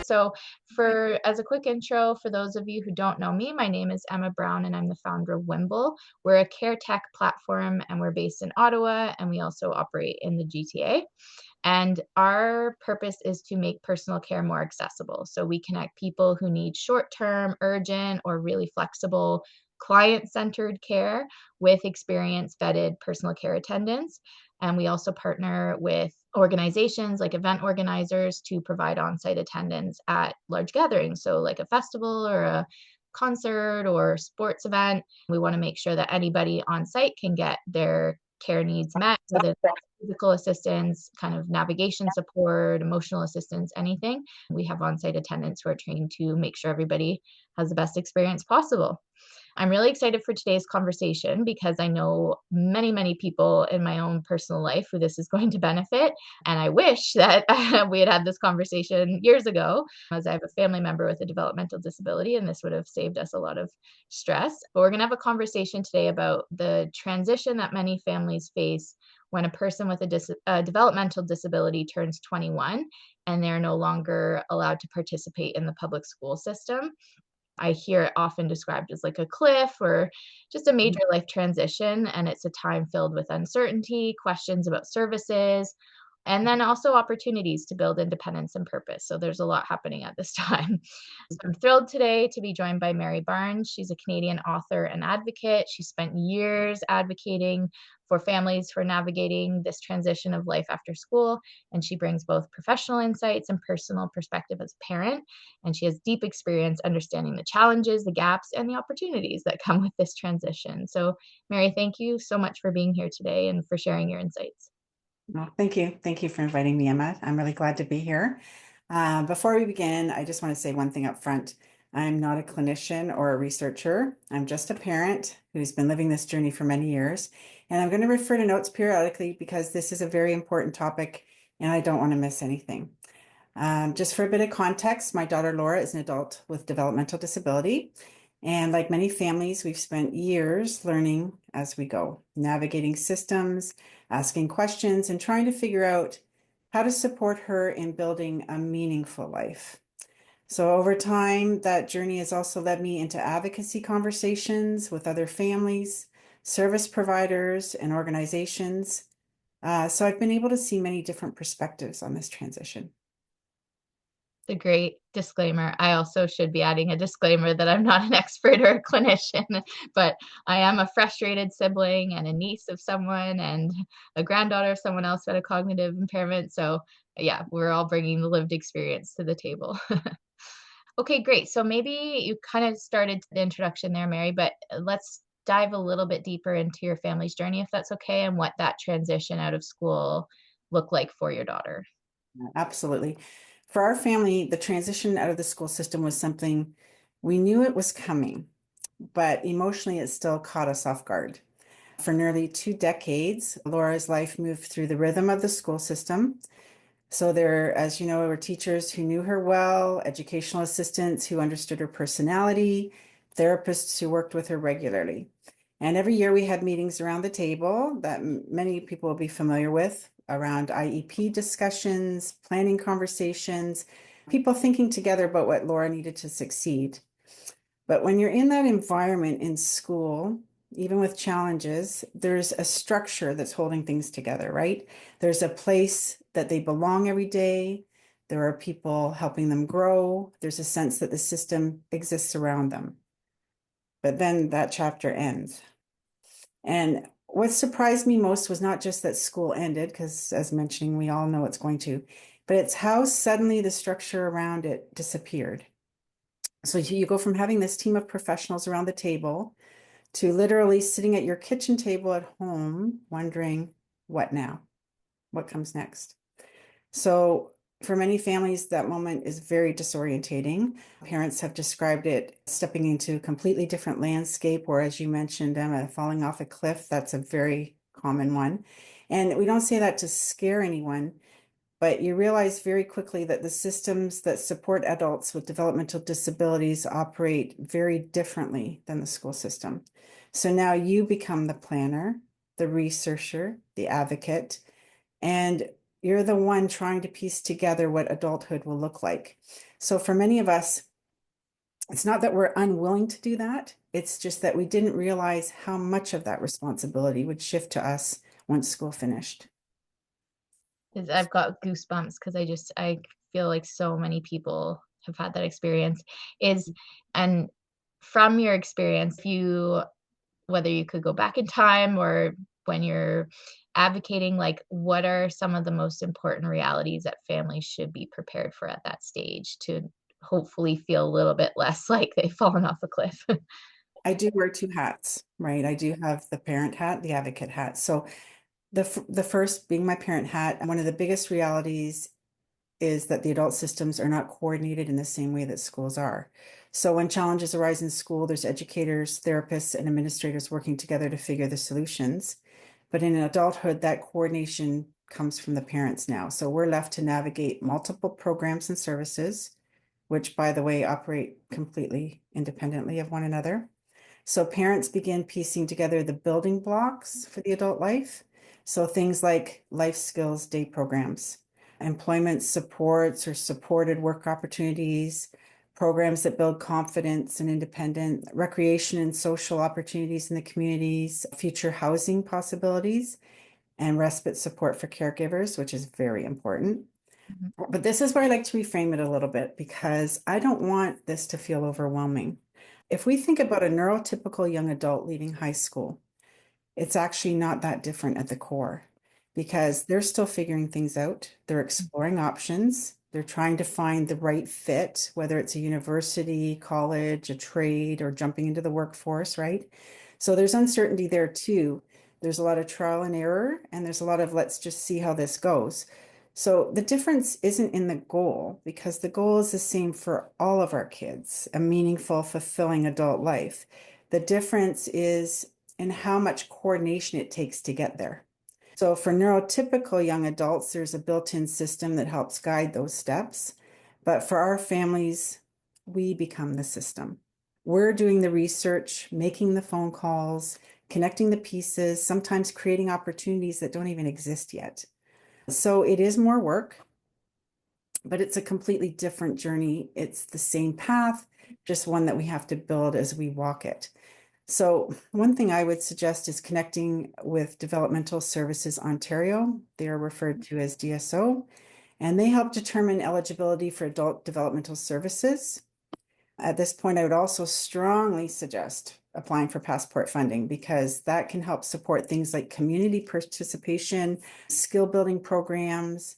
So, as a quick intro, for those of you who don't know me, my name is Emma Brown and I'm the founder of Whimble. We're a care tech platform and we're based in Ottawa and we also operate in the GTA. And our purpose is to make personal care more accessible. So we connect people who need short term, urgent, or really flexible client centered care with experienced vetted personal care attendants. And we also partner with organizations like event organizers to provide on site attendance at large gatherings. So, like a festival or a concert or sports event, we want to make sure that anybody on site can get their care needs met, whether that's physical assistance, kind of navigation support, emotional assistance, anything. We have on site attendants who are trained to make sure everybody has the best experience possible. I'm really excited for today's conversation because I know many, many people in my own personal life who this is going to benefit. And I wish that we had had this conversation years ago, as I have a family member with a developmental disability, and this would have saved us a lot of stress. But we're going to have a conversation today about the transition that many families face when a person with a developmental disability turns 21 and they're no longer allowed to participate in the public school system. I hear it often described as like a cliff or just a major life transition. And it's a time filled with uncertainty, questions about services, and then also opportunities to build independence and purpose. So there's a lot happening at this time. I'm thrilled today to be joined by Mary Barnes. She's a Canadian author and advocate. She spent years advocating for families for navigating this transition of life after school. And she brings both professional insights and personal perspective as a parent. And she has deep experience understanding the challenges, the gaps, and the opportunities that come with this transition. So, Mary, thank you so much for being here today and for sharing your insights. Well, thank you. Thank you for inviting me, Emma. I'm really glad to be here. Before we begin, I just want to say one thing up front. I'm not a clinician or a researcher. I'm just a parent who's been living this journey for many years. And I'm going to refer to notes periodically because this is a very important topic and I don't want to miss anything. Just for a bit of context, my daughter Laura is an adult with developmental disability. And like many families, we've spent years learning as we go, navigating systems, asking questions, and trying to figure out how to support her in building a meaningful life. So over time, that journey has also led me into advocacy conversations with other families, service providers, and organizations. So I've been able to see many different perspectives on this transition. A great disclaimer. I also should be adding a disclaimer that I'm not an expert or a clinician, but I am a frustrated sibling and a niece of someone and a granddaughter of someone else who had a cognitive impairment. So, yeah, we're all bringing the lived experience to the table. Okay, great. So maybe you kind of started the introduction there, Mary, but let's dive a little bit deeper into your family's journey, if that's okay, and what that transition out of school looked like for your daughter. Absolutely. For our family, the transition out of the school system was something we knew it was coming, but emotionally it still caught us off guard. For nearly 2 decades, Laura's life moved through the rhythm of the school system. So there, as you know, were teachers who knew her well, educational assistants who understood her personality, therapists who worked with her regularly. And every year we had meetings around the table that many people will be familiar with around IEP discussions, planning conversations, people thinking together about what Laura needed to succeed. But when you're in that environment in school, even with challenges, there's a structure that's holding things together, right? There's a place that they belong every day. There are people helping them grow. There's a sense that the system exists around them. But then that chapter ends. And what surprised me most was not just that school ended, because as mentioning, we all know it's going to, but it's how suddenly the structure around it disappeared. So you go from having this team of professionals around the table to literally sitting at your kitchen table at home, wondering, what now? What comes next? So for many families, that moment is very disorientating. Parents have described it stepping into a completely different landscape, or as you mentioned, Emma, falling off a cliff. That's a very common one. And we don't say that to scare anyone, but you realize very quickly that the systems that support adults with developmental disabilities operate very differently than the school system. So now you become the planner, the researcher, the advocate, and you're the one trying to piece together what adulthood will look like. So for many of us, it's not that we're unwilling to do that. It's just that we didn't realize how much of that responsibility would shift to us once school finished. I've got goosebumps because I feel like so many people have had that experience. Is and from your experience, if you whether you could go back in time or when you're advocating, like what are some of the most important realities that families should be prepared for at that stage to hopefully feel a little bit less like they've fallen off a cliff? I do wear two hats, right? I do have the parent hat, the advocate hat. So the first being my parent hat, one of the biggest realities is that the adult systems are not coordinated in the same way that schools are. So when challenges arise in school, there's educators, therapists, and administrators working together to figure the solutions. But in adulthood, that coordination comes from the parents now. So we're left to navigate multiple programs and services, which, by the way, operate completely independently of one another. So parents begin piecing together the building blocks for the adult life. So things like life skills day programs, employment supports or supported work opportunities, programs that build confidence and independence, recreation and social opportunities in the communities, future housing possibilities, and respite support for caregivers, which is very important. Mhm. But this is where I like to reframe it a little bit because I don't want this to feel overwhelming. If we think about a neurotypical young adult leaving high school, it's actually not that different at the core because they're still figuring things out. They're exploring options. They're trying to find the right fit, whether it's a university, college, a trade, or jumping into the workforce, right? So there's uncertainty there too. There's a lot of trial and error, and there's a lot of let's just see how this goes. So the difference isn't in the goal because the goal is the same for all of our kids, a meaningful, fulfilling adult life. The difference is in how much coordination it takes to get there. So for neurotypical young adults, there's a built-in system that helps guide those steps. But for our families, we become the system. We're doing the research, making the phone calls, connecting the pieces, sometimes creating opportunities that don't even exist yet. So it is more work, but it's a completely different journey. It's the same path, just one that we have to build as we walk it. So one thing I would suggest is connecting with Developmental Services Ontario. They are referred to as DSO, and they help determine eligibility for adult developmental services. At this point, I would also strongly suggest applying for passport funding because that can help support things like community participation, skill building programs,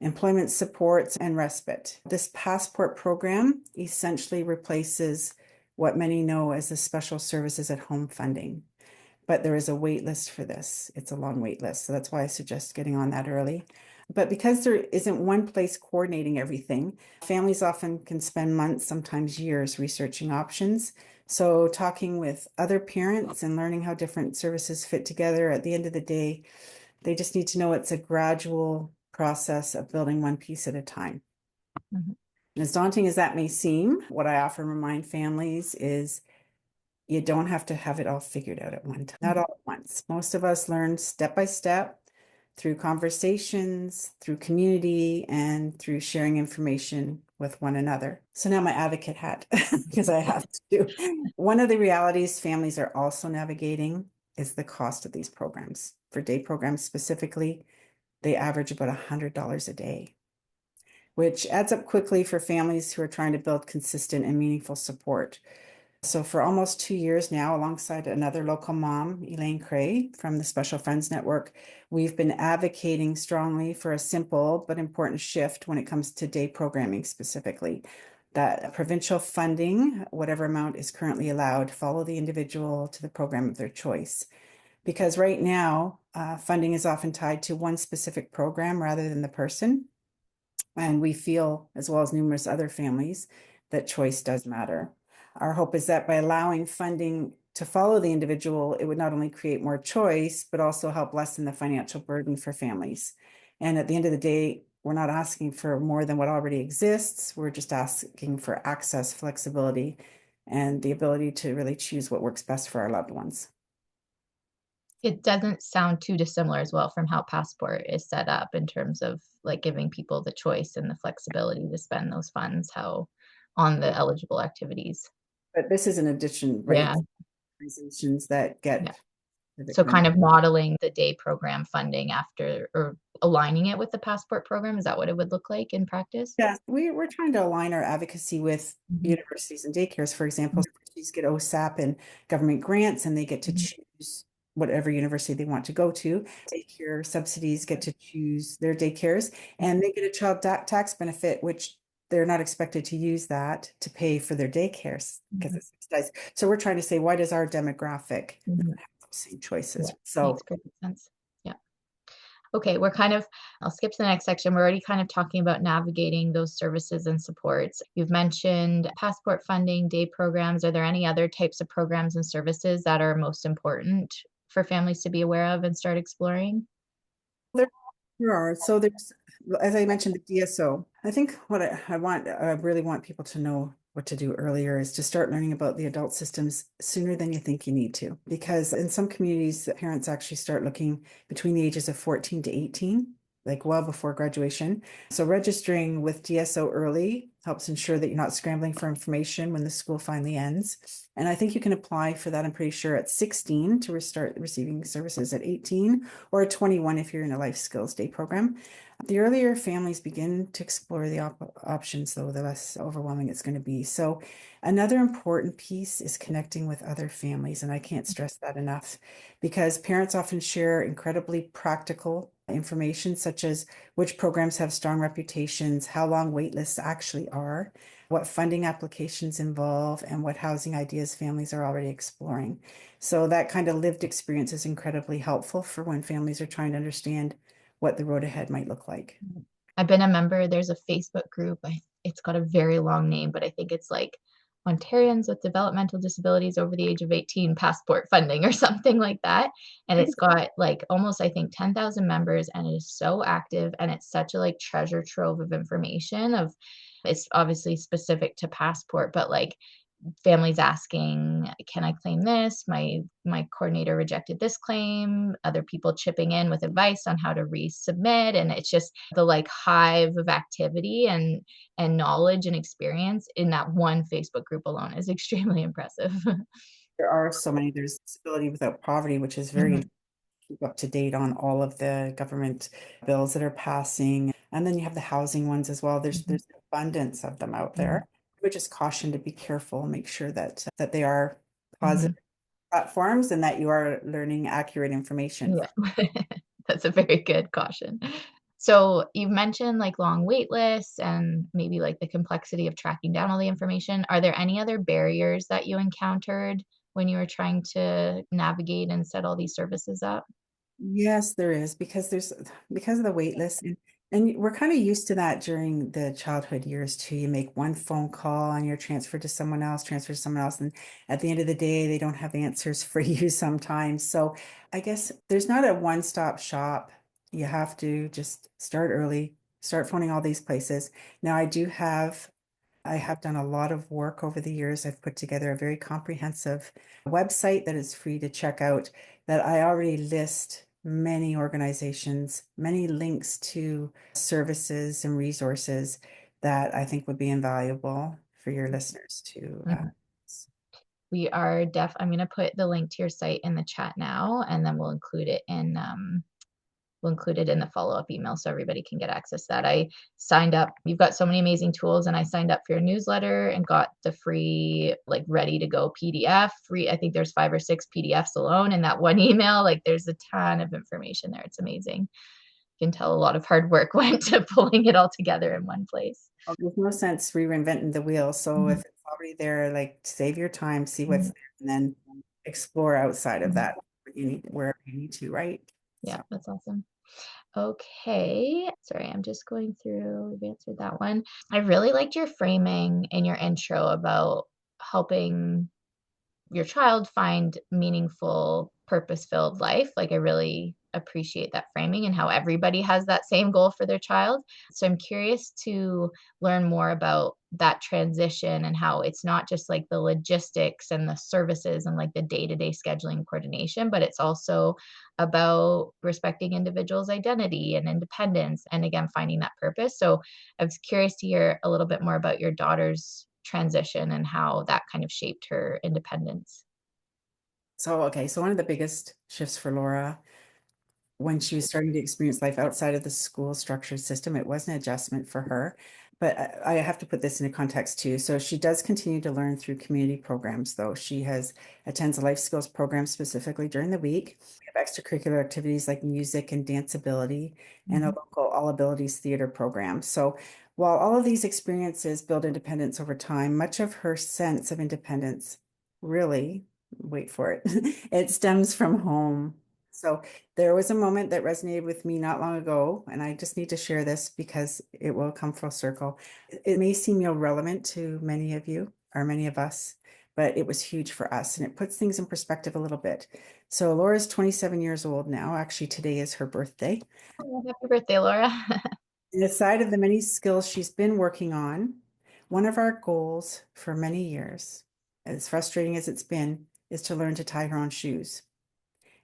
employment supports, and respite. This passport program essentially replaces what many know as the special services at home funding. But there is a wait list for this. It's a long wait list. So that's why I suggest getting on that early. But because there isn't one place coordinating everything, families often can spend months, sometimes years, researching options. So, talking with other parents and learning how different services fit together, at the end of the day, they just need to know it's a gradual process of building one piece at a time. Mhm. As daunting as that may seem, what I often remind families is you don't have to have it all figured out at one time, not all at once. Most of us learn step by step through conversations, through community, and through sharing information with one another. So now my advocate hat, because I have to. One of the realities families are also navigating is the cost of these programs. For day programs specifically, they average about $100 a day, which adds up quickly for families who are trying to build consistent and meaningful support. So for almost 2 years now, alongside another local mom, Elaine Cray from the Special Friends Network, we've been advocating strongly for a simple but important shift when it comes to day programming specifically. That provincial funding, whatever amount is currently allowed, follow the individual to the program of their choice. Because right now, funding is often tied to one specific program rather than the person. And we feel, as well as numerous other families, that choice does matter. Our hope is that by allowing funding to follow the individual, it would not only create more choice, but also help lessen the financial burden for families. And at the end of the day, we're not asking for more than what already exists. We're just asking for access, flexibility, and the ability to really choose what works best for our loved ones. It doesn't sound too dissimilar as well from how Passport is set up in terms of like giving people the choice and the flexibility to spend those funds how on the eligible activities. But this is an addition, right? Yeah, Organizations that yeah. get the So kind kind of, of modeling the day program funding after or aligning it with the Passport program. Is that what it would look like in practice? yeah, we're trying to align our advocacy with Mhm, universities and daycares. For example, mhm, universities get OSAP and government grants, and they get to mhm, choose whatever university they want to go to. Daycare subsidies get to choose their daycares, and they get a child tax benefit, which they're not expected to use that to pay for their daycares because mhm, it's subsidized. So we're trying to say, why does our demographic mhm. not have those same choices? Yeah, So makes perfect sense. Yeah. Okay, we're kind of, I'll skip to the next section. We're already kind of talking about navigating those services and supports. You've mentioned passport funding, day programs. Are there any other types of programs and services that are most important for families to be aware of and start exploring? there there are. So there's, as I mentioned, the DSO. I think what I really want people to know what to do earlier is to start learning about the adult systems sooner than you think you need to. Because in some communities, the parents actually start looking between the ages of 14 to 18, like well before graduation. So registering with DSO early helps ensure that you're not scrambling for information when the school finally ends. And I think you can apply for that, I'm pretty sure, at 16 to restart receiving services at 18 or 21 if you're in a life skills day program. The earlier families begin to explore the options, though, the less overwhelming it's going to be. So, another important piece is connecting with other families. And I can't stress that enough because parents often share incredibly practical information, such as which programs have strong reputations, how long wait lists actually are, what funding applications involve, and what housing ideas families are already exploring. So that kind of lived experience is incredibly helpful for when families are trying to understand what the road ahead might look like. I've been a member. There's a Facebook group. It's got a very long name, but I think it's like Ontarians with developmental disabilities over the age of 18 passport funding or something like that. And it's got like almost, I think, 10,000 members and it is so active and it's such a like treasure trove of information of it's obviously specific to passport, but like families asking, can I claim this? My coordinator rejected this claim, other people chipping in with advice on how to resubmit. And it's just the like hive of activity and knowledge and experience in that one Facebook group alone is extremely impressive. There are so many. There's disability without poverty, which is very Mhm, interesting to keep up to date on all of the government bills that are passing. And then you have the housing ones as well. mhm, There's an abundance of them out mhm, there. We just caution to be careful, make sure that they are mhm. positive platforms and that you are learning accurate information. Yeah, that's a very good caution. So you've mentioned like long wait lists and maybe like the complexity of tracking down all the information. Are there any other barriers that you encountered when you were trying to navigate and set all these services up? Yes, there is because of the wait list and we're kind of used to that during the childhood years too. You make one phone call and you're transferred to someone else, transferred to someone else, and at the end of the day, they don't have answers for you sometimes. So I guess there's not a one-stop shop. You have to just start early, start phoning all these places. Now I have done a lot of work over the years. I've put together a very comprehensive website that is free to check out that I already list many organizations, many links to services and resources that I think would be invaluable for your listeners to. Mhm. I'm going to put the link to your site in the chat now, and then we'll include it in the follow-up email so everybody can get access to that. I signed up. You've got so many amazing tools, and I signed up for your newsletter and got the free, like ready to go PDF. Free, I think there's 5 or 6 PDFs alone in that one email. Like there's a ton of information there. It's amazing. You can tell a lot of hard work went to pulling it all together in one place. There's no sense reinventing the wheel. So if Mhm, it's already there, like save your time, see what's mhm, there, and then explore outside of mhm. that what you need wherever you need to, right? Yeah, So that's awesome. Okay. Sorry, I'm just going through. We've answered that one. I really liked your framing in your intro about helping your child find meaningful, purpose-filled life. Like I really appreciate that framing and how everybody has that same goal for their child. So I'm curious to learn more about that transition and how it's not just like the logistics and the services and like the day-to-day scheduling coordination, but it's also about respecting individuals' identity and independence and again finding that purpose. So I was curious to hear a little bit more about your daughter's transition and how that kind of shaped her independence. So, okay, so one of the biggest shifts for Laura when she was starting to experience life outside of the school structured system, it was an adjustment for her. But I have to put this into context too. So she does continue to learn through community programs, though. She has attends a life skills program specifically during the week. We have extracurricular activities like music and dance ability and a Mhm. local all abilities theater program. So while all of these experiences build independence over time, much of her sense of independence really, wait for it, it stems from home. So there was a moment that resonated with me not long ago, and I just need to share this because it will come full circle. It may seem irrelevant to many of you or many of us, but it was huge for us and it puts things in perspective a little bit. So Laura's 27 years old now. Actually, today is her birthday. Oh, happy birthday, Laura. And aside of the many skills she's been working on, one of our goals for many years, as frustrating as it's been, is to learn to tie her own shoes.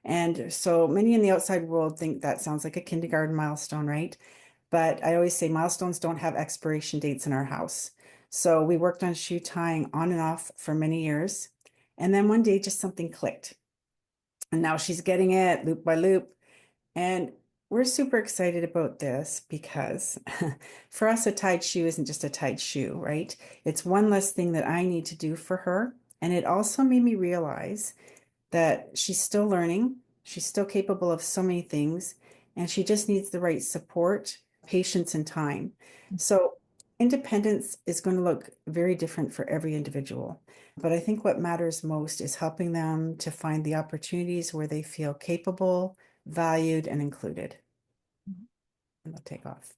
And so many in the outside world think that sounds like a kindergarten milestone, right? But I always say milestones don't have expiration dates in our house. So we worked on shoe tying on and off for many years. And then one day just something clicked. And now she's getting it loop by loop. And we're super excited about this because for us, a tied shoe isn't just a tied shoe, right? It's one less thing that I need to do for her. And it also made me realize that she's still learning, she's still capable of so many things, and she just needs the right support, patience, and time. So, independence is going to look very different for every individual. But I think what matters most is helping them to find the opportunities where they feel capable, valued, and included. And they'll take off.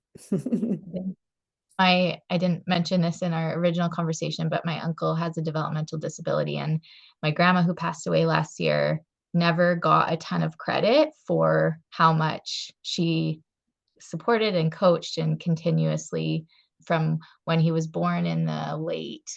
I didn't mention this in our original conversation, but my uncle has a developmental disability, and my grandma, who passed away last year, never got a ton of credit for how much she supported and coached and continuously from when he was born in the late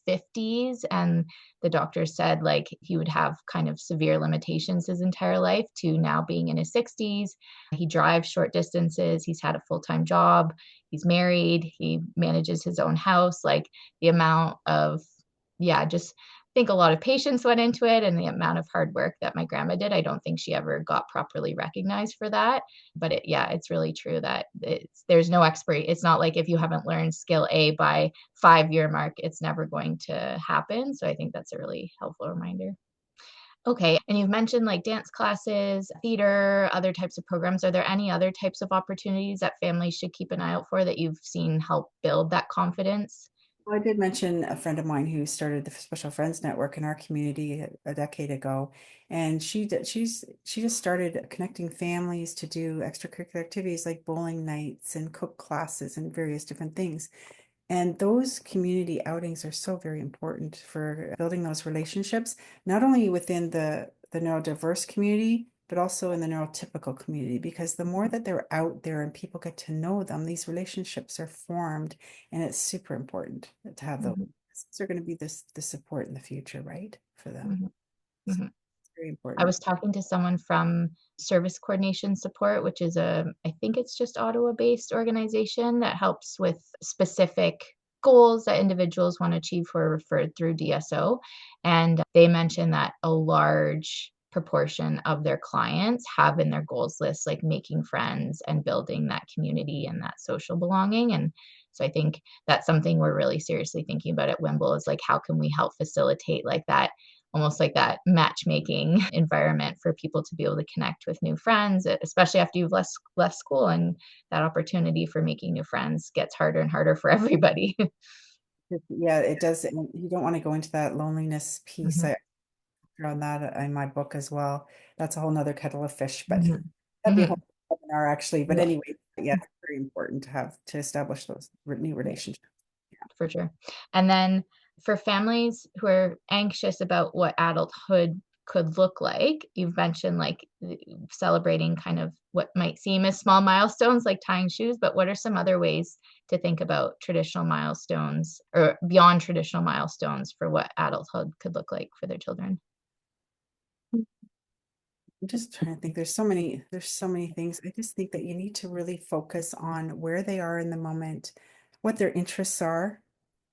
50s, and the doctor said like he would have kind of severe limitations his entire life to now being in his 60s. He drives short distances, he's had a full-time job, he's married, he manages his own house. Like the amount of, yeah, just think a lot of patience went into it, and the amount of hard work that my grandma did, I don't think she ever got properly recognized for that. But yeah, it's really true that there's no expiry. It's not like if you haven't learned skill A by 5-year mark, it's never going to happen. So I think that's a really helpful reminder. Okay, and you've mentioned like dance classes, theater, other types of programs. Are there any other types of opportunities that families should keep an eye out for that you've seen help build that confidence? Well, I did mention a friend of mine who started the Special Friends Network in our community a decade ago, and she just started connecting families to do extracurricular activities like bowling nights and cook classes and various different things. And those community outings are so very important for building those relationships, not only within the neurodiverse community, but also in the neurotypical community, because the more that they're out there and people get to know them, these relationships are formed, and it's super important to have those. Mhm, They're going to be the support in the future, right? For them. mhm, So mhm. it's very I important. was talking to someone from Service Coordination Support, which is I think it's just Ottawa-based organization that helps with specific goals that individuals want to achieve who are referred through DSO. And they mentioned that a large proportion of their clients have in their goals list like making friends and building that community and that social belonging. And so I think that's something we're really seriously thinking about at Whimble is like how can we help facilitate like that, almost like that matchmaking environment for people to be able to connect with new friends, especially after you've left school, and that opportunity for making new friends gets harder and harder for everybody. Yeah, it does. And you don't want to go into that loneliness piece. Mhm, I on that in my book as well. That's a whole nother kettle of fish, but mhm, that'd be a whole mhm. webinar actually. But Yeah, anyway, yeah, it's very important to have to establish those new yeah, relationships. for sure. And then for families who are anxious about what adulthood could look like. You've mentioned like celebrating kind of what might seem as small milestones like tying shoes, but what are some other ways to think about traditional milestones or beyond traditional milestones for what adulthood could look like for their children? I'm just trying to think. There's so many things. I just think that you need to really focus on where they are in the moment, what their interests are,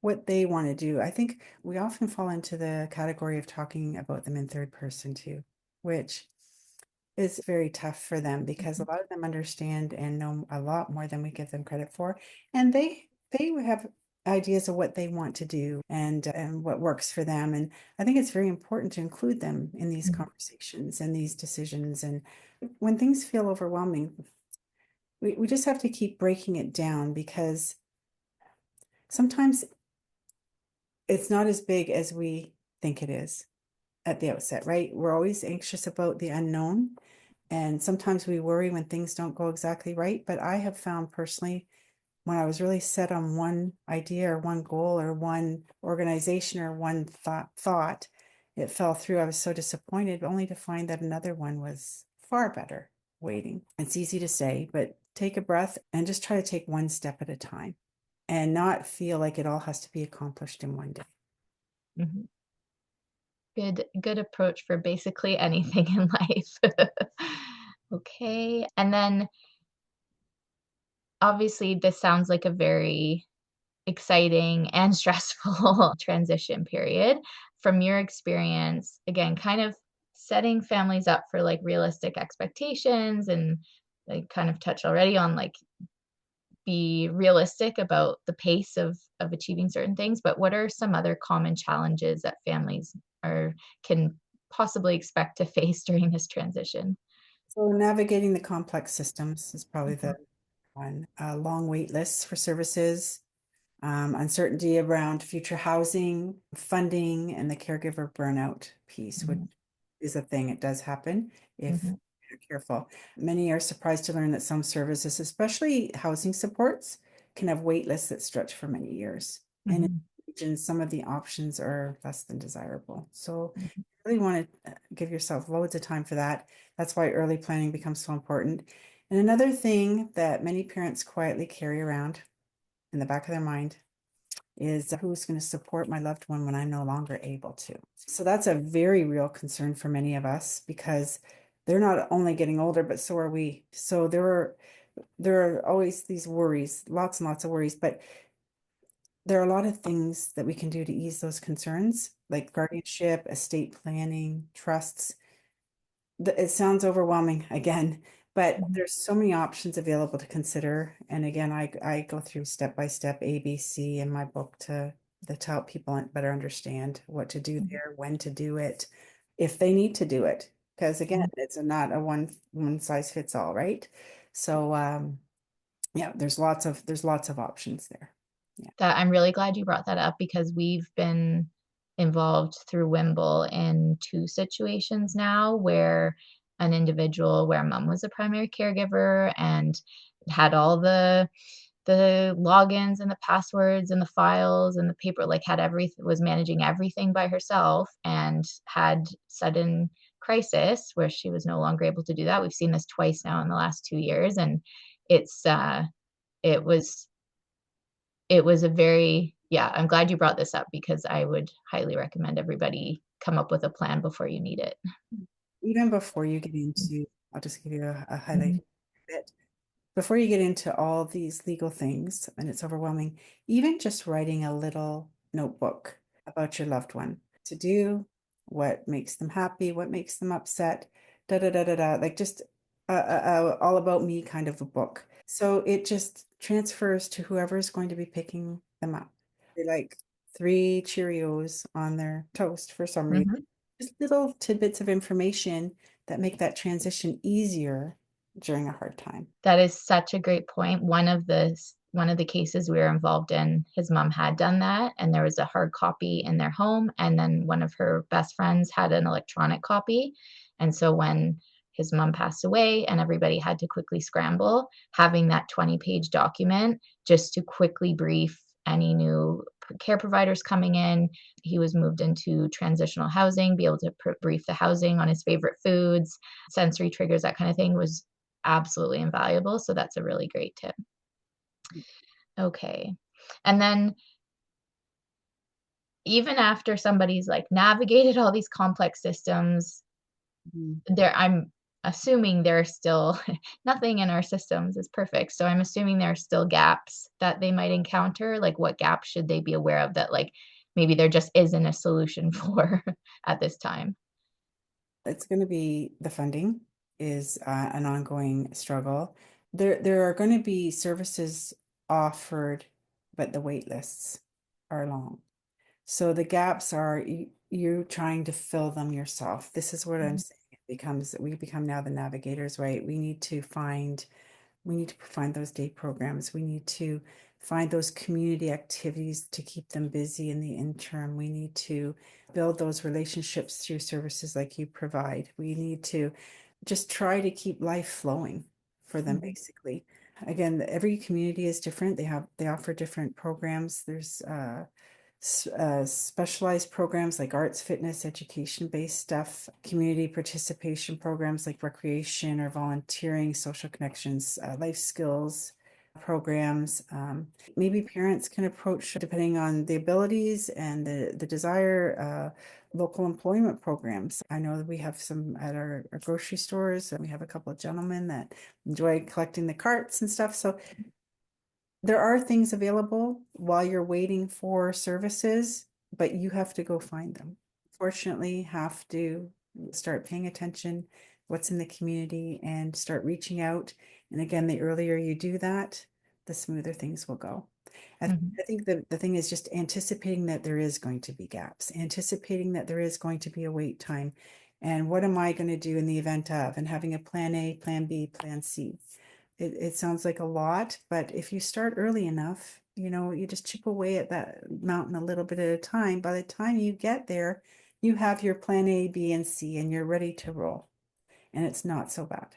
what they want to do. I think we often fall into the category of talking about them in third person too, which is very tough for them because a lot of them understand and know a lot more than we give them credit for. And they have ideas of what they want to do and what works for them. And I think it's very important to include them in these conversations and these decisions. And when things feel overwhelming, we just have to keep breaking it down because sometimes it's not as big as we think it is at the outset, right? We're always anxious about the unknown. And sometimes we worry when things don't go exactly right. But I have found personally, when I was really set on one idea or one goal or one organization or one thought, it fell through. I was so disappointed, only to find that another one was far better waiting. It's easy to say, but take a breath and just try to take one step at a time and not feel like it all has to be accomplished in one day. Mhm. Good approach for basically anything in life. Okay. And then obviously this sounds like a very exciting and stressful transition period. From your experience, again, kind of setting families up for like realistic expectations and like kind of touched already on like be realistic about the pace of achieving certain things, but what are some other common challenges that families are can possibly expect to face during this transition? So navigating the complex systems is probably Mhm, the one. Long wait lists for services, uncertainty around future housing, funding, and the caregiver burnout piece, which mhm, is a thing. It does happen if mhm, you're careful. Many are surprised to learn that some services, especially housing supports, can have wait lists that stretch for many years. And in mhm, regions, some of the options are less than desirable. So mhm, you really want to give yourself loads of time for that. That's why early planning becomes so important. And another thing that many parents quietly carry around in the back of their mind is who's going to support my loved one when I'm no longer able to. So that's a very real concern for many of us because they're not only getting older, but so are we. So there are always these worries, lots and lots of worries, but there are a lot of things that we can do to ease those concerns, like guardianship, estate planning, trusts. It sounds overwhelming again, but mhm, there's so many options available to consider. And again, I go through step by step ABC in my book to help people better understand what to do mhm, there, when to do it, if they need to do it. Because again, mhm. it's not a one size fits all, right? So yeah, there's lots of options there. Yeah. That I'm really glad you brought that up because we've been involved through Whimble in two situations now where an individual where mom was a primary caregiver and had all the logins and the passwords and the files and the paper, like had everything, was managing everything by herself and had sudden crisis where she was no longer able to do that. We've seen this twice now in the last 2 years, and it's it was it was a very, yeah, I'm glad you brought this up because I would highly recommend everybody come up with a plan before you need it. Even before you get into, I'll just give you a Mhm, highlight bit. Before you get into all these legal things, and it's overwhelming, even just writing a little notebook about your loved one to do, what makes them happy, what makes them upset, da da da da da, like just all about me kind of a book. So it just transfers to whoever is going to be picking them up. They like 3 Cheerios on their toast for some reason. mhm. Just little tidbits of information that make that transition easier during a hard time. That is such a great point. One of the cases we were involved in, his mom had done that, and there was a hard copy in their home, and then one of her best friends had an electronic copy. And so when his mom passed away and everybody had to quickly scramble, having that 20-page document just to quickly brief any new care providers coming in. He was moved into transitional housing, be able to brief the housing on his favorite foods, sensory triggers, that kind of thing was absolutely invaluable. So that's a really great tip. Okay. And then even after somebody's like navigated all these complex systems, Mhm. I'm assuming there are still nothing in our systems is perfect. So I'm assuming there are still gaps that they might encounter. Like what gaps should they be aware of that like maybe there just isn't a solution for at this time? It's going to be the funding is an ongoing struggle. There are going to be services offered, but the wait lists are long. So the gaps are you trying to fill them yourself. This is what I'm Mhm, saying. It becomes we become now the navigators, right? We need to find those day programs. We need to find those community activities to keep them busy in the interim. We need to build those relationships through services like you provide. We need to just try to keep life flowing for them, mhm, basically. Again, every community is different. They offer different programs. There's specialized programs like arts, fitness, education-based stuff, community participation programs like recreation or volunteering, social connections, life skills programs. Maybe parents can approach, depending on the abilities and the desire, local employment programs. I know that we have some at our grocery stores, and we have a couple of gentlemen that enjoy collecting the carts and stuff. So there are things available while you're waiting for services, but you have to go find them. Fortunately, have to start paying attention what's in the community and start reaching out. And again, the earlier you do that, the smoother things will go. mhm, I think the thing is just anticipating that there is going to be gaps, anticipating that there is going to be a wait time. And what am I going to do in the event of, and having a plan A, plan B, plan C. It sounds like a lot, but if you start early enough, you just chip away at that mountain a little bit at a time. By the time you get there, you have your plan A, B, and C, and you're ready to roll. And it's not so bad.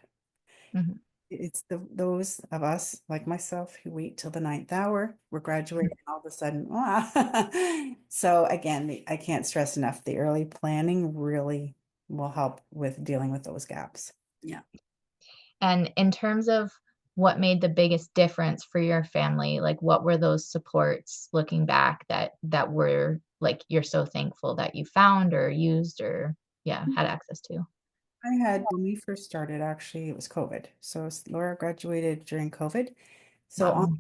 mhm. It's those of us like myself who wait till the ninth hour. We're graduating all of a sudden. So again, I can't stress enough, the early planning really will help with dealing with those gaps. Yeah. And in terms of what made the biggest difference for your family, like what were those supports looking back that were like you're so thankful that you found or used or yeah, had access to? I had, when we first started, actually, it was COVID. So Laura graduated during COVID. So Wow.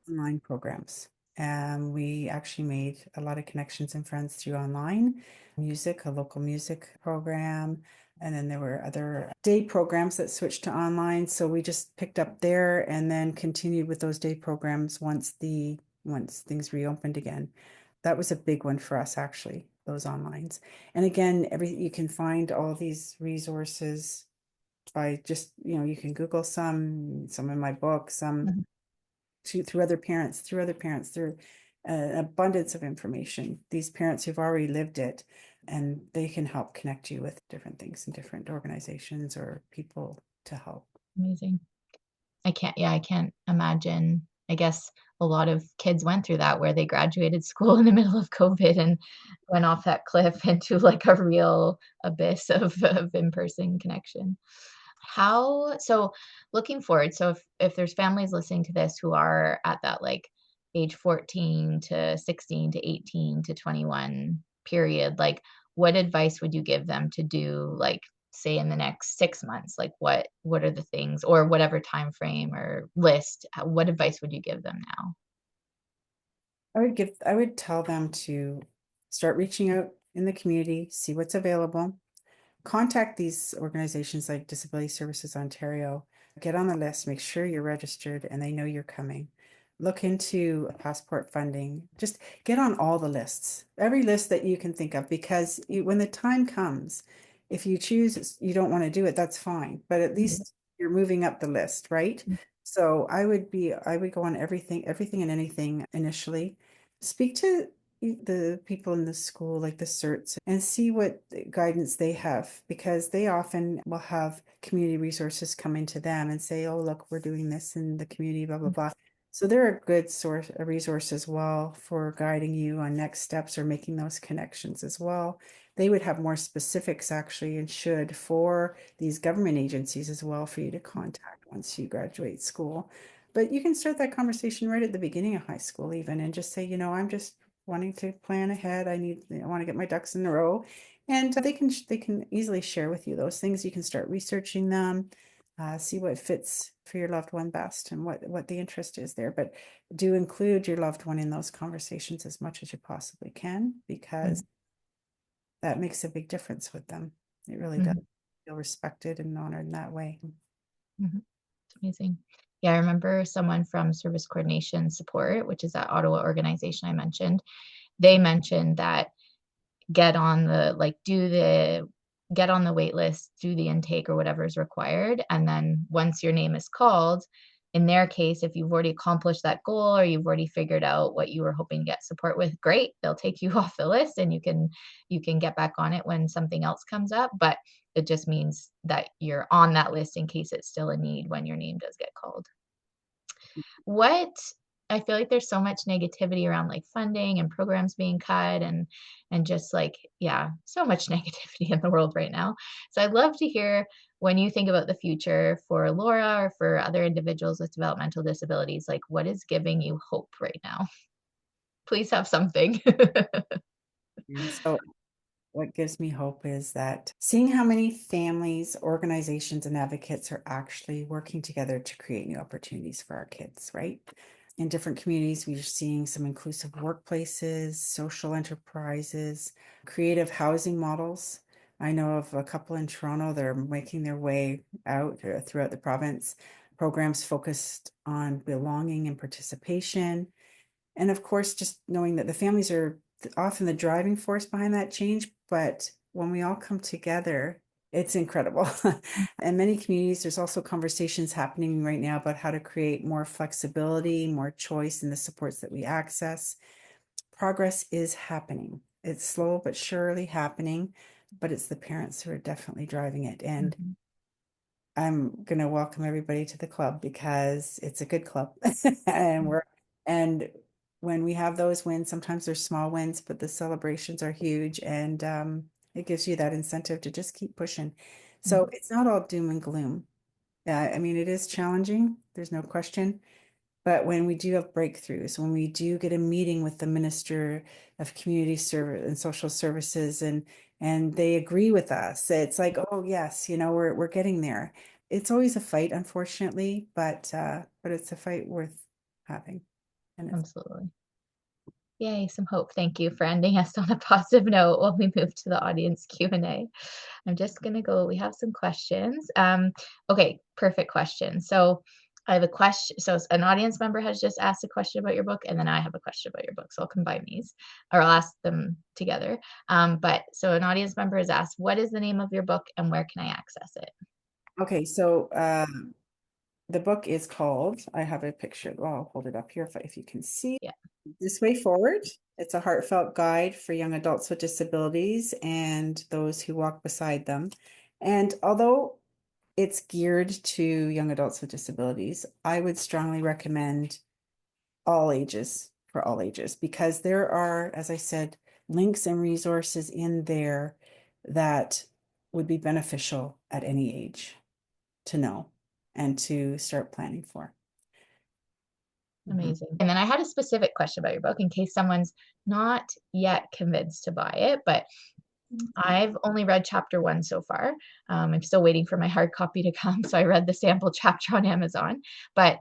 online programs. And we actually made a lot of connections and friends through online music, a local music program. And then there were other day programs that switched to online. So we just picked up there and then continued with those day programs once things reopened again. That was a big one for us, actually, those onlines. And again, you can find all these resources by just, you can Google some in my book, some Mhm. through other parents, through an abundance of information. These parents who've already lived it, and they can help connect you with different things and different organizations or people to help. Amazing. I can't imagine. I guess a lot of kids went through that where they graduated school in the middle of COVID and went off that cliff into like a real abyss of in-person connection. So looking forward, so if there's families listening to this who are at that like age 14 to 16 to 18 to 21 period, like what advice would you give them to do like say in the next 6 months? Like what are the things or whatever time frame or list, what advice would you give them now? I would tell them to start reaching out in the community, see what's available, contact these organizations like Disability Services Ontario, get on the list, make sure you're registered and they know you're coming. Look into passport funding. Just get on all the lists, every list that you can think of, because when the time comes, if you choose you don't want to do it, that's fine, but at Mhm, least you're moving up the list, right? So I would go on everything and anything initially. Speak to the people in the school, like the certs, and see what guidance they have, because they often will have community resources come into them and say, oh, look, we're doing this in the community, blah, blah, blah. So they're a good source, a resource as well for guiding you on next steps or making those connections as well. They would have more specifics actually and should for these government agencies as well for you to contact once you graduate school. But you can start that conversation right at the beginning of high school even and just say, I'm just wanting to plan ahead. I want to get my ducks in a row. And they can easily share with you those things. You can start researching them, see what fits for your loved one best and what the interest is there. But do include your loved one in those conversations as much as you possibly can, because that makes a big difference with them. It really does Mm-hmm. feel respected and honored in that way. Mm-hmm. It's amazing. Yeah, I remember someone from Service Coordination Support, which is that Ottawa organization I mentioned. They mentioned that get on the like do the get on the wait list, do the intake or whatever is required. And then once your name is called, in their case, if you've already accomplished that goal or you've already figured out what you were hoping to get support with, great. They'll take you off the list and you can get back on it when something else comes up. But it just means that you're on that list in case it's still a need when your name does get called. What I feel like there's so much negativity around like funding and programs being cut and just like yeah, so much negativity in the world right now. So I'd love to hear when you think about the future for Laura or for other individuals with developmental disabilities, like what is giving you hope right now? Please have something. And so what gives me hope is that seeing how many families, organizations, and advocates are actually working together to create new opportunities for our kids, right? In different communities, we're seeing some inclusive workplaces, social enterprises, creative housing models. I know of a couple in Toronto that are making their way out throughout the province, programs focused on belonging and participation. And of course, just knowing that the families are often the driving force behind that change, but when we all come together, it's incredible. In many communities, there's also conversations happening right now about how to create more flexibility, more choice in the supports that we access. Progress is happening. It's slow but surely happening, but it's the parents who are definitely driving it. And Mhm, I'm gonna welcome everybody to the club because it's a good club. And mhm, and when we have those wins, sometimes they're small wins, but the celebrations are huge and it gives you that incentive to just keep pushing. So mhm. it's not all doom and gloom. I mean, it is challenging, there's no question. But when we do have breakthroughs, when we do get a meeting with the Minister of Community Service and Social Services and they agree with us, it's like, oh yes, we're getting there. It's always a fight, unfortunately, but it's a fight worth having. And it's Absolutely. Yay, some hope. Thank you for ending us on a positive note while we move to the audience Q&A. I'm just gonna go, we have some questions. Okay, perfect question. So I have a question. So an audience member has just asked a question about your book, and then I have a question about your book. So I'll combine these, or I'll ask them together. But so an audience member has asked, what is the name of your book and where can I access it? okay. So the book is called, I have a picture. Well, I'll hold it up here if you can see. Yeah, This Way Forward. It's a heartfelt guide for young adults with disabilities and those who walk beside them. And although it's geared to young adults with disabilities, I would strongly recommend all ages, for all ages, because there are, as I said, links and resources in there that would be beneficial at any age to know and to start planning for. Mhm. amazing. And then I had a specific question about your book in case someone's not yet convinced to buy it, but I've only read chapter one so far. I'm still waiting for my hard copy to come, so I read the sample chapter on Amazon. But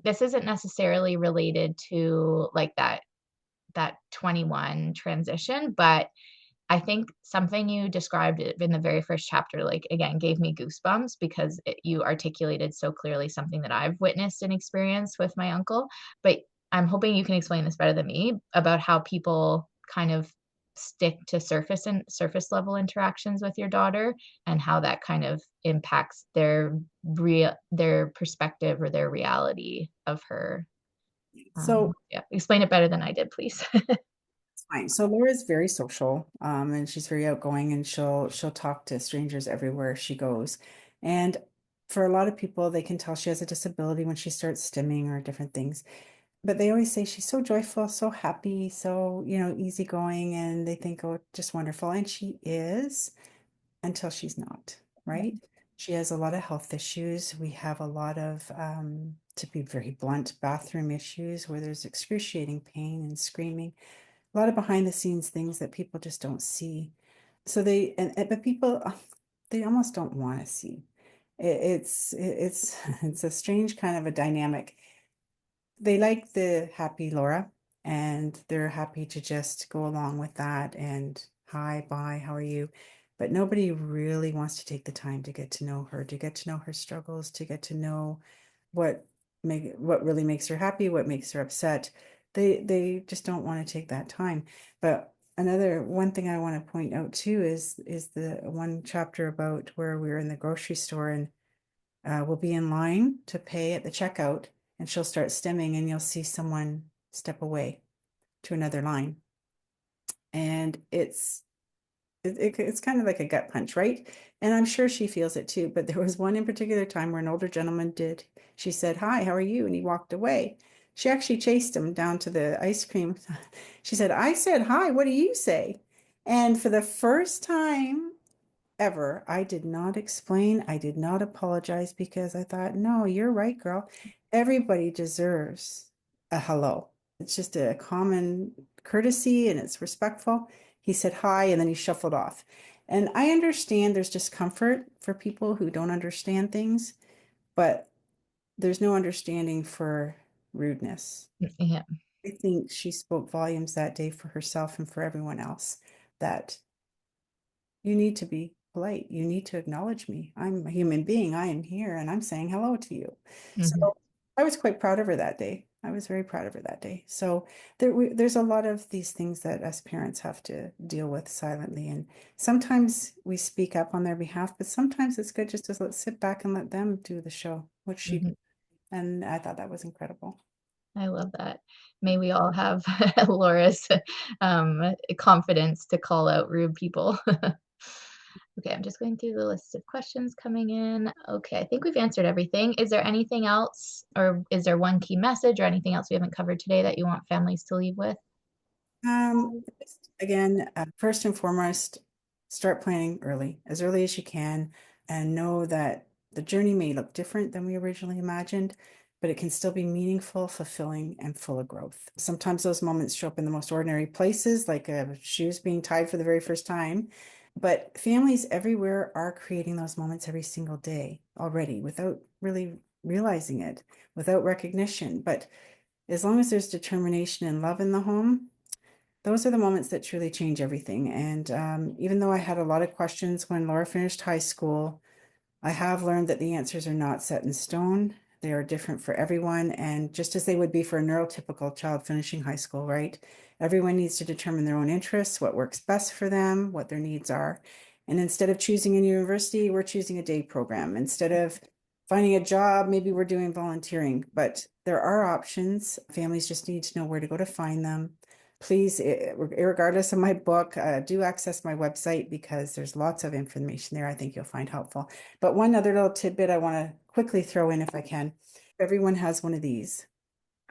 this isn't necessarily related to like that 21 transition, but I think something you described in the very first chapter, like again, gave me goosebumps because you articulated so clearly something that I've witnessed and experienced with my uncle. But I'm hoping you can explain this better than me about how people kind of stick to surface level interactions with your daughter and how that kind of impacts their perspective or their reality of her. So Yeah, explain it better than I did, please. it's fine. So Laura's very social, and she's very outgoing, and she'll talk to strangers everywhere she goes. And For a lot of people, they can tell she has a disability when she starts stimming or different things. But they always say she's so joyful, so happy, so, easygoing, and they think, oh, just wonderful. And she is until she's not, right? She has a lot of health issues. We have a lot of, to be very blunt, bathroom issues where there's excruciating pain and screaming, a lot of behind the scenes things that people just don't see. So but people, they almost don't want to see. It's a strange kind of a dynamic. They like the happy Laura, and they're happy to just go along with that and hi, bye, how are you? But nobody really wants to take the time to get to know her, to get to know her struggles, to get to know what what really makes her happy, what makes her upset. They just don't want to take that time. But another one thing I want to point out too is the one chapter about where we were in the grocery store, and we'll be in line to pay at the checkout, and she'll start stimming, and you'll see someone step away to another line. And it's kind of like a gut punch, right? And I'm sure she feels it too. But there was one in particular time where an older gentleman did. She said, "Hi, how are you?" And he walked away. She actually chased him down to the ice cream. She said, "I said hi. What do you say?" And for the first time ever, I did not explain. I did not apologize because I thought, no, you're right, girl. Everybody deserves a hello. It's just a common courtesy and it's respectful. He said hi and then he shuffled off. And I understand there's discomfort for people who don't understand things, but there's no understanding for rudeness. Yeah. I think she spoke volumes that day for herself and for everyone else that you need to be polite. You need to acknowledge me. I'm a human being. I am here and I'm saying hello to you. So Hmm. I was quite proud of her that day. I was very proud of her that day. So there's a lot of these things that us parents have to deal with silently. And sometimes we speak up on their behalf, but sometimes it's good just to sit back and let them do the show, which she did. Hmm. And I thought that was incredible. I love that. May we all have Laura's confidence to call out rude people. Okay, I'm just going through the list of questions coming in. Okay, I think we've answered everything. Is there anything else, or is there one key message or anything else we haven't covered today that you want families to leave with? Just again, first and foremost, start planning early as you can, and know that the journey may look different than we originally imagined, but it can still be meaningful, fulfilling, and full of growth. Sometimes those moments show up in the most ordinary places, like shoes being tied for the very first time. But families everywhere are creating those moments every single day already without really realizing it, without recognition. But as long as there's determination and love in the home, those are the moments that truly change everything. And even though I had a lot of questions when Laura finished high school, I have learned that the answers are not set in stone. They are different for everyone. And just as they would be for a neurotypical child finishing high school, right? Everyone needs to determine their own interests, what works best for them, what their needs are. And instead of choosing a university, we're choosing a day program. Instead of finding a job, maybe we're doing volunteering. But there are options. Families just need to know where to go to find them. Please, regardless of my book, do access my website because there's lots of information there I think you'll find helpful. But one other little tidbit I want to quickly throw in if I can. Everyone has one of these.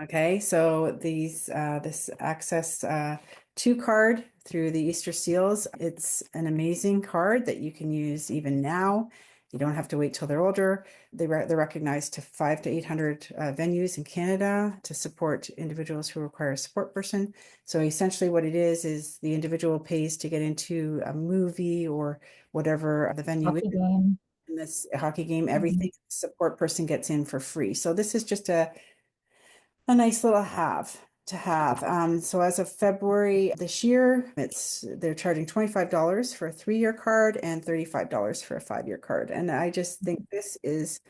Okay, so this Access 2 card through the Easter Seals, it's an amazing card that you can use even now. You don't have to wait till they're older. They're recognized to 500 to 800 venues in Canada to support individuals who require a support person. So essentially what it is the individual pays to get into a movie or whatever the venue is. Hockey game. In this hockey game, everything Mhm. support person gets in for free. So this is just a nice little have to have. So as of February this year, they're charging $25 for a 3-year card and $35 for a 5-year card. And I just think this is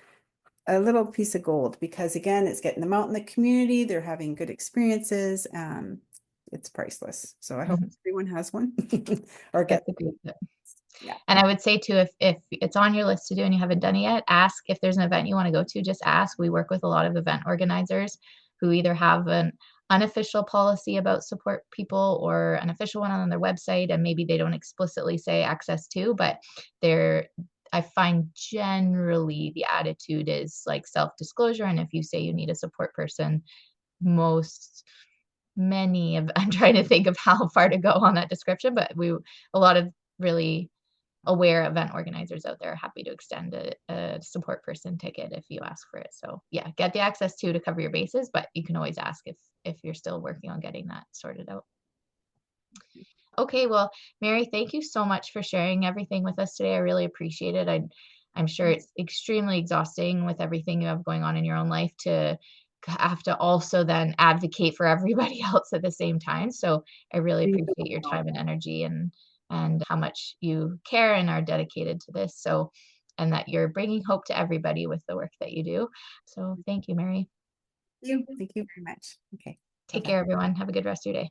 a little piece of gold because again, it's getting them out in the community. They're having good experiences. It's priceless. So I hope Mhm. everyone has one or get, That's a great tip. yeah. And I would say too, if it's on your list to do and you haven't done it yet, ask if there's an event you want to go to. Just ask. We work with a lot of event organizers who either have an unofficial policy about support people or an official one on their website, and maybe they don't explicitly say access to, but they're I find generally the attitude is like self-disclosure. And if you say you need a support person, most many of I'm trying to think of how far to go on that description, but a lot of really aware event organizers out there are happy to extend a support person ticket if you ask for it. So yeah, get the access to cover your bases, but you can always ask if you're still working on getting that sorted out. Okay, well, Mary, thank you so much for sharing everything with us today. I really appreciate it. I'm sure it's extremely exhausting with everything you have going on in your own life to have to also then advocate for everybody else at the same time. So I really appreciate your time and energy and how much you care and are dedicated to this. So, and that you're bringing hope to everybody with the work that you do. So thank you, Mary. Thank you very much. Okay. Take Bye-bye. care, everyone. Have a good rest of your day.